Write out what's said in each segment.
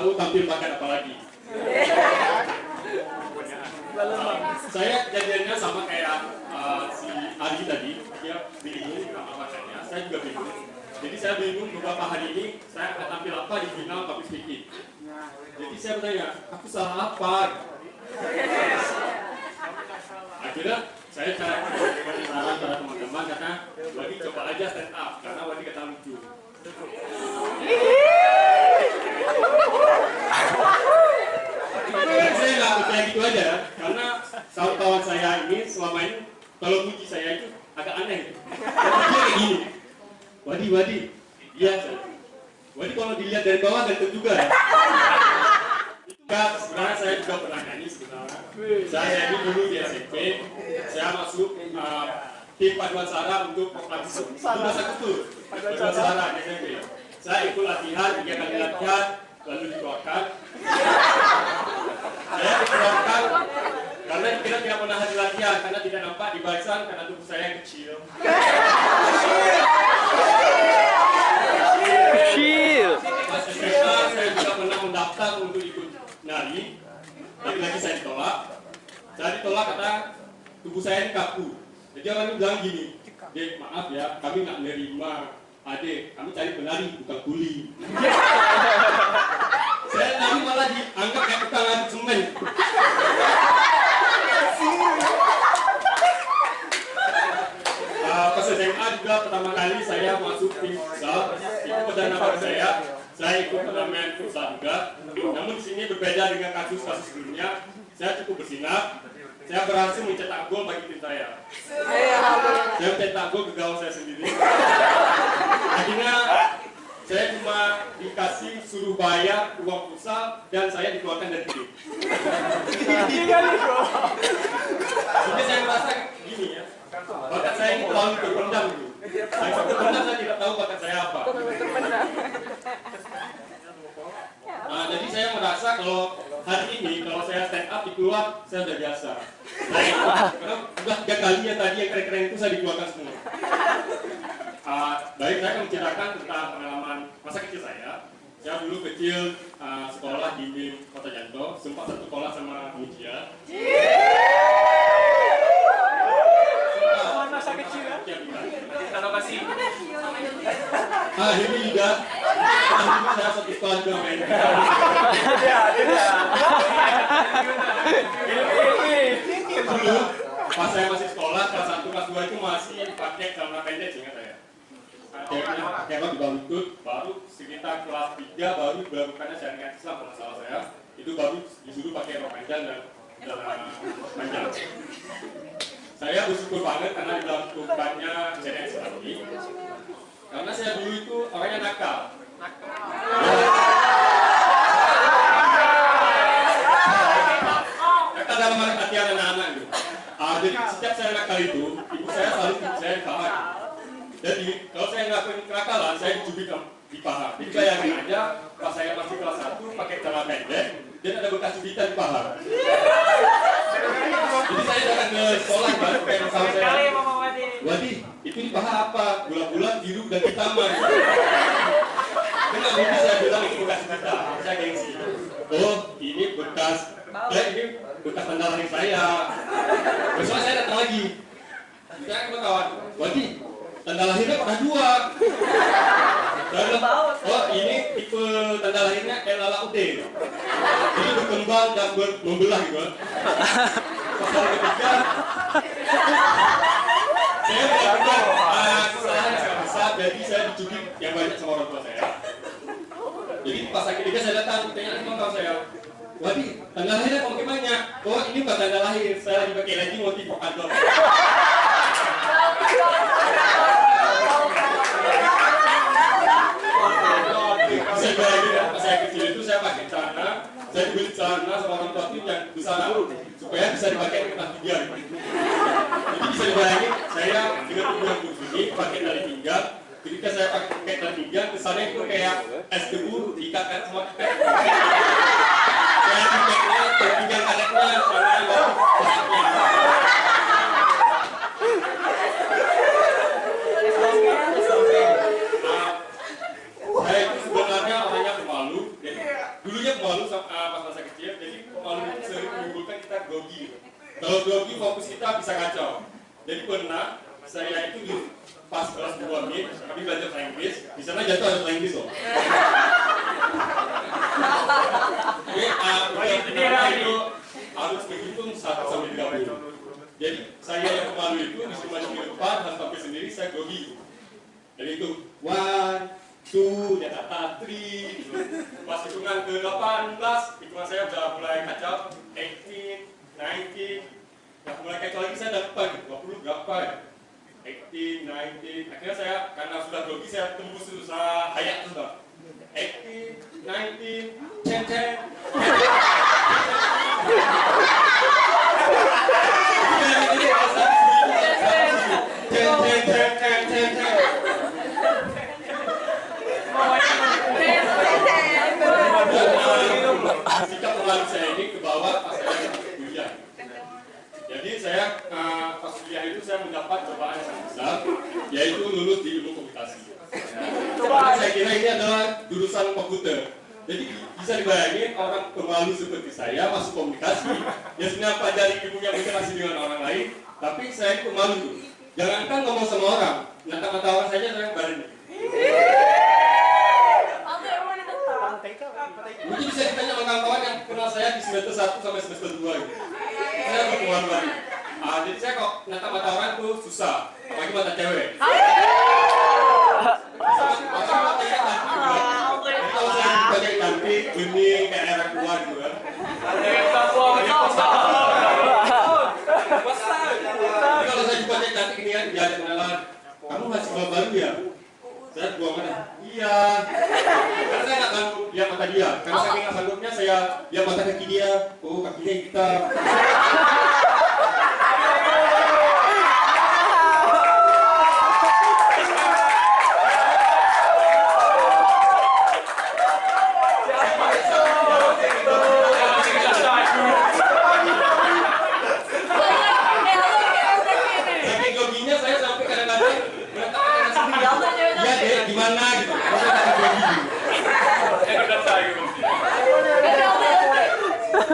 tahu tampil bakat apa lagi. Saya kejadiannya sama kayak si Ari tadi, dia bingung sama bakatnya, saya juga bingung. Jadi saya bingung beberapa hari ini saya akan tampil apa di final public speaking. Jadi saya bertanya, aku salah apa? Akhirnya saya cari saran para teman-teman karena Wadi coba aja stand up karena Wadi kata lucu. Saya nggak percaya gitu aja karena kawan-kawan saya ini selama ini kalau puji saya itu agak aneh. Dia kayak gini, Wadi, iya. Wadi kalau dilihat dari bawah ganteng juga ya. Enggak, sebenarnya saya juga pernah nyanyi sebenarnya. Saya ini dulu di SMP, saya masuk tim paduan suara untuk Duda Sakutur. Paduan suara di SMP. Saya ikut latihan, 3 kali latihan, lalu dikeluarkan. Saya dikeluarkan karena kita tidak pernah hadir latihan, karena tidak nampak di barisan, karena tubuh saya yang kecil. Pas SMA saya juga pernah mendaftar untuk ikut nari, tapi lagi saya ditolak. Saya ditolak karena tubuh saya ini kaku. Jadi orang itu bilang gini, Dek, maaf ya, kami nggak menerima Adek, kami cari penari, bukan kuli. Saya nari malah dianggap kayak tukang aduk semen. Pas SMA juga pertama kali saya masuk tim futsal, itu perdana bagi saya ikut turnamen futsal juga. Namun di sini berbeda dengan kasus-kasus sebelumnya, saya cukup bersinar. Saya berhasil mencetak gol bagi tim saya. Saya mencetak gol ke gawang saya sendiri. Akhirnya saya cuma dikasih suruh bayar uang futsal dan saya dikeluarkan dari tim. Jadi saya merasa gini ya, bakat saya ini terlalu terpendam gitu. Saya terpendam, saya tidak tahu bakat saya apa. Nah, jadi saya merasa kalau hari ini kalau saya stand up di keluar, saya sudah biasa. Karena sudah 3 kali ya tadi yang keren-keren itu saya dikeluarkan semua. Baik, saya akan menceritakan tentang pengalaman masa kecil saya. Saya dulu kecil sekolah di BIM Kota Janto, sempat satu sekolah sama Mutia. Masa kecil ya? Kalau kasih. Ini juga. Saya satu sekolah juga main. Dulu, pas saya masih sekolah, kelas 1, kelas 2 itu masih pakai celana pendek seingat saya. Akhirnya di bawah itu, baru sekitar kelas 3 baru dilakukannya syariat Islam kalau salah saya. Itu baru disuruh pakai rok panjang dan celana panjang. Saya bersyukur banget karena dilakukannya syariat Islam ini. Karena saya dulu itu orangnya nakal. Nakal dalam artian anak-anak itu. Jadi setiap saya nakal itu, ibu saya selalu saya di paha. Jadi kalau saya ngelakuin kenakalan, saya dicubit di paha. Jadi bayangin aja, pas saya masih kelas 1 pakai celana pendek, dan ada bekas cubitan di paha. Jadi saya datang ke sekolah baru kayak sama saya. Wadi, itu di paha apa? Bulan-bulan biru dan hitaman. Enggak mungkin saya bilang itu bekas cubitan. Saya gengsi. Oh, ini bekas tanda lahir saya. Besok saya datang lagi. Saya ke kawan, Wadi, tanda lahirnya pernah 2. Oh, ini tipe tanda lahirnya LLAUD. Ini berkembang dan membelah gitu. Pasal ketiga, saya melakukan kesalahan yang sangat besar, jadi saya dicubit yang banyak sama orang tua saya. Jadi pas ketiga saya datang, tanya sama kawan saya, Wadi, tanda lahirnya kok banyak? Oh, ini bukan tanda lahir, saya lagi pakai lagi motif kantor. Pas saya kecil itu saya pakai celana, saya dibeli celana sama orang tua itu yang besar supaya bisa dipakai ke kelas 3. Jadi bisa dibayangin saya dengan tubuh yang kurus ini pakai tali pinggang. Ketika saya pakai tali pinggang, kesannya itu kayak es tebu diikatkan sama pipet. Saya pipetnya pinggang karetnya karena wasapnya. Saya itu sebenarnya orangnya pemalu. Dulunya Kalau grogi fokus kita bisa kacau. Jadi pernah saya itu di pas kelas 2 MIT, kami belajar bahasa Inggris, di sana jatuh ada bahasa Inggris loh. Jadi itu harus berhitung 1 sampai 30. Jadi saya yang pemalu itu disuruh maju ke depan, harus tampil sendiri, saya grogi. Jadi itu 1, 2, dia kata 3. Pas hitungan ke 18, hitungan saya udah mulai kacau. 18, 19, udah mulai kacau lagi, saya dapat 20 berapa ya? 18, 19, akhirnya saya karena sudah grogi saya tembus susah hayat tuh bang. 18, 19, 10, 10. Sikap pemalu saya ini ke bawah pas saya kuliah. Jadi saya pas kuliah itu saya mendapat cobaan yang sangat besar, yaitu lulus di ilmu komunikasi. Saya kira ini adalah jurusan komputer. Jadi bisa dibayangin orang pemalu seperti saya masuk komunikasi, ya sebenarnya pelajari ilmu yang berinteraksi dengan orang lain, tapi saya pemalu tuh. Jangankan ngomong sama orang, mata-mata orang saja saya berani. Mungkin bisa ditanya sama kawan-kawan yang kenal saya di semester 1 sampai semester 2 gitu. Saya berpengalaman banget. Jadi saya kok mata-mata orang tuh susah, apalagi mata cewek. Kalau saya pakai cantik, bening, kayak air keluar gitu kan. Kalau saya pakai cantik ini kan diajak kenalan, kamu masih baru ya? Saya buang mana? Iya. Karena saya nggak sanggup lihat mata dia. Karena saking nggak sanggupnya saya lihat mata kaki dia. Oh, kakinya hitam. Gimana gitu,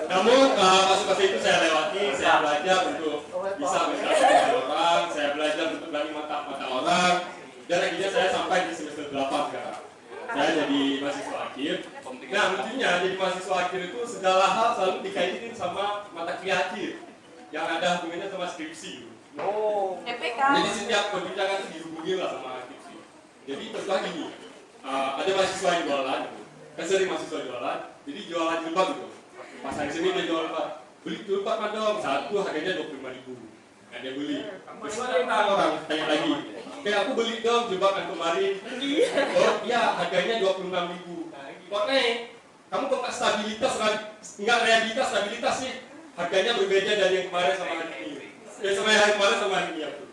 namun kasus-kasus itu saya lewati, saya belajar untuk bisa berinteraksi dengan orang, saya belajar untuk berani mata orang, dan akhirnya saya sampai di semester 8 sekarang. Saya jadi mahasiswa akhir. Nah lucunya jadi mahasiswa akhir itu segala hal selalu dikaitin sama mata kuliah akhir yang ada hubungannya sama skripsi. Jadi setiap perbincangan itu dihubungi lah sama skripsi. Jadi contoh gini, ada mahasiswa yang jualan, kan sering mahasiswa jualan, jadi jualan jilbab gitu. Pas hari Senin dia jual jilbab, beli jilbab kan dong, satu harganya 25.000. Nah dia beli, terus ada orang tanya lagi, kayak aku beli dong jilbab yang kemarin. Oh iya harganya 26.000. Kok naik? Kamu kok nggak stabilitas, nggak realitas stabilitas sih? Harganya berbeda dari yang kemarin sama hari ini. Sama hari kemarin sama hari ini aku.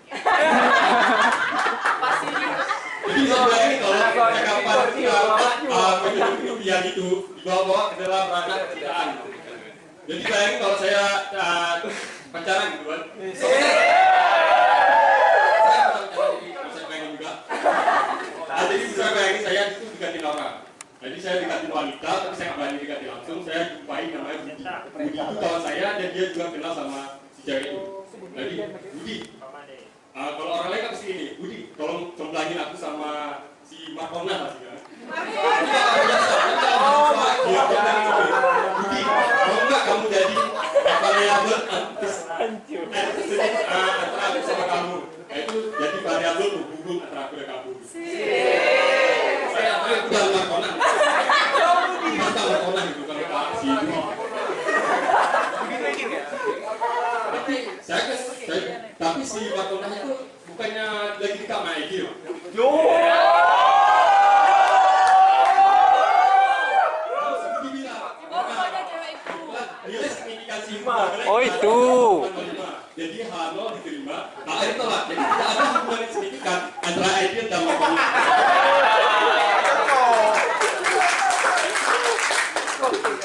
Jadi sebenarnya kalau cakapan kehidupan itu dibawa-bawa ke dalam ranah percintaan. Jadi bayangin kalau saya pacaran gitu kan. Saya pacaran bisa bayangin juga. Jadi bisa bayangin saya itu diganti orang. Jadi saya diganti wanita, tapi saya nggak berani diganti langsung. Saya jumpai namanya Budi. Budi itu kawan saya dan dia juga kenal sama si cewek itu. Jadi Budi. Kalau orang lain kan pasti ini, Budi, tolong comblangin aku sama si Markona lah sih kan. Budi, kalau enggak kamu jadi variabel antis antara aku sama kamu. Itu jadi variabel hubungan antara aku dan kamu. Saya itu dalam Markona. Masa Markona gitu kalau si Budi. Tapi si Markona itu bukannya lagi di kamar itu. Oh itu. Jadi Hano diterima. Nah itu lah. Jadi tidak ada hubungan yang signifikan antara Aidil dan Markona.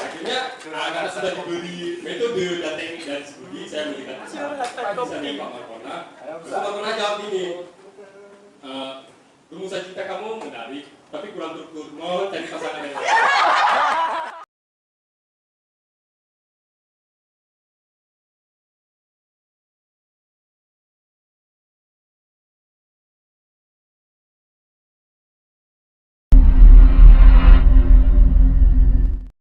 Akhirnya karena sudah diberi metode dan teknik dari si Budi, saya melihat bisa nih Pak Markona. Terus Markona jawab ini, rumusan cinta kamu menarik, tapi kurang terukur. Mau cari pasangan yang lain.